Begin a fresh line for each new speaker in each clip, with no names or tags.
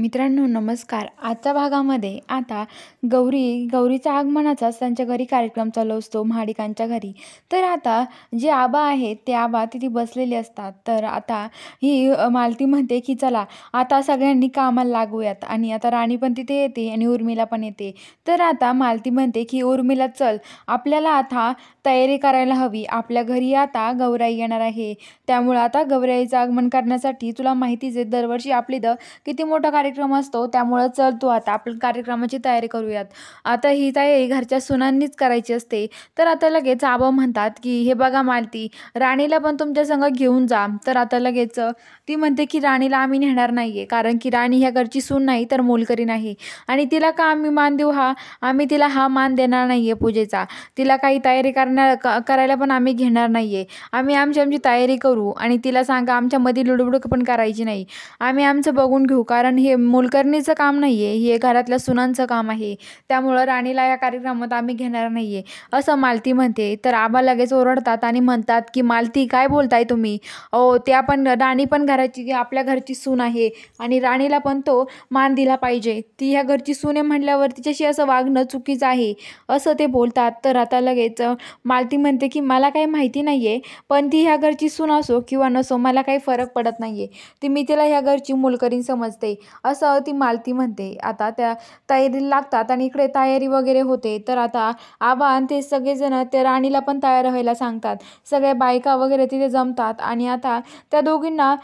मित्रांनो नमस्कार. आजच्या भागामध्ये आता गौरीच्या आगमनाचाच त्यांच्या घरी कार्यक्रम चालू असतो महाडिकांच्या घरी. तर आता जे आबा आहेत ते आबा तिथे बसलेले असतात. तर आता ही मालती म्हणते की चला आता सगळ्यांनी कामाला लागूयात. आणि आता राणी पण तिथे येते आणि उर्मिला पण येते. तर आता मालती म्हणते की उर्मिला चल, आपल्याला आता तयारी करायला हवी. आपल्या घरी आता गौराई येणार आहे, त्यामुळं आता गौराईचं आगमन करण्यासाठी तुला माहितीच आहे दरवर्षी आपली किती मोठा कार्यक्रम असतो. त्यामुळं चल तू आता आपण कार्यक्रमाची तयारी करूयात. आता ही तयारी घरच्या सुनांनीच करायची असते. तर आता लगेच आबा म्हणतात की हे बघा मालती, राणीला पण तुमच्या संग घेऊन जा. तर आता लगेच ती म्हणते की राणीला आम्ही नेणार नाहीये, कारण की राणी ह्या घरची सून नाही तर मोलकरी नाही. आणि तिला का आम्ही मान देऊ? आम्ही तिला मान देणार नाहीये पूजेचा. तिला काही तयारी करायला पण आम्ही घेणार नाहीये. आम्ही आमची तयारी करू आणि तिला सांगा आमच्यामध्ये लुडबुड पण करायची नाही. आम्ही आमचं बघून घेऊ, कारण हे मोलकरणीचं काम नाहीये, हे घरातल्या सुनांचं काम आहे. त्यामुळं राणीला या कार्यक्रमात आम्ही घेणार नाहीये असं मालती म्हणते. तर आबा लगेच ओरडतात आणि म्हणतात की मालती काय बोलताय तुम्ही? त्या पण राणी पण आपल्या घरची सून आहे आणि राणीला पण तो मान दिला पाहिजे. ती ह्या घरची सून आहे म्हणल्यावर तिच्याशी असं वागणं चुकीचं आहे असं ते बोलतात. तर आता लगेच मालती म्हणते की मला काही माहिती नाहीये, पण ती ह्या घरची सून असो किंवा नसो मला काही फरक पडत नाहीये. मी तिला ह्या घरची मोलकरीण समजते असं ती मालती म्हणते. आता त्या तयारीला लागतात आणि इकडे तयारी वगैरे होते. तर आता आबा आणि ते सगळेजण त्या राणीला पण तयार व्हायला सांगतात. सगळ्या बायका वगैरे तिथे जमतात आणि आता त्या दोघींना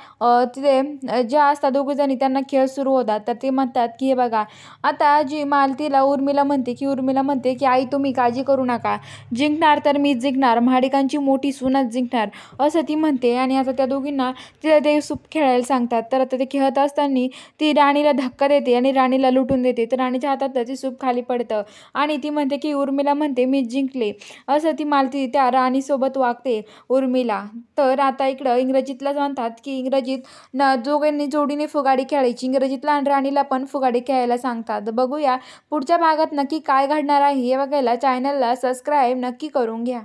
तिथे ज्या असतात दोघीजणी त्यांना खेळ सुरू होतात. तर ते म्हणतात की हे बघा, आता जी मालतीला उर्मिला म्हणते की आई तुम्ही काळजी करू नका, जिंकणार तर मी जिंकणार, महाडिकांची मोठी सूनच जिंकणार असं ती म्हणते. आणि आता त्या दोघींना तिथे ते सूप खेळायला सांगतात. तर आता ते खेळत असताना ती राणीला धक्का देते आणि राणीला लुटून देते. तर राणीच्या हातात ते सूप खाली पडतं आणि ती म्हणते की उर्मिला म्हणते मी जिंकले असं ती मालती त्या राणीसोबत वागते उर्मिला. तर आता इकडं इंग्रजीतला म्हणतात की इंग्रजीत दोघांनी जोडीने फुगाडी खेळायची. इंग्रजीतला आणि राणीला पण फुगाडी खेळायला सांगतात. बघूया पुढच्या भागात नक्की काय घडणार आहे हे बघायला चॅनलला सबस्क्राईब नक्की करून घ्या.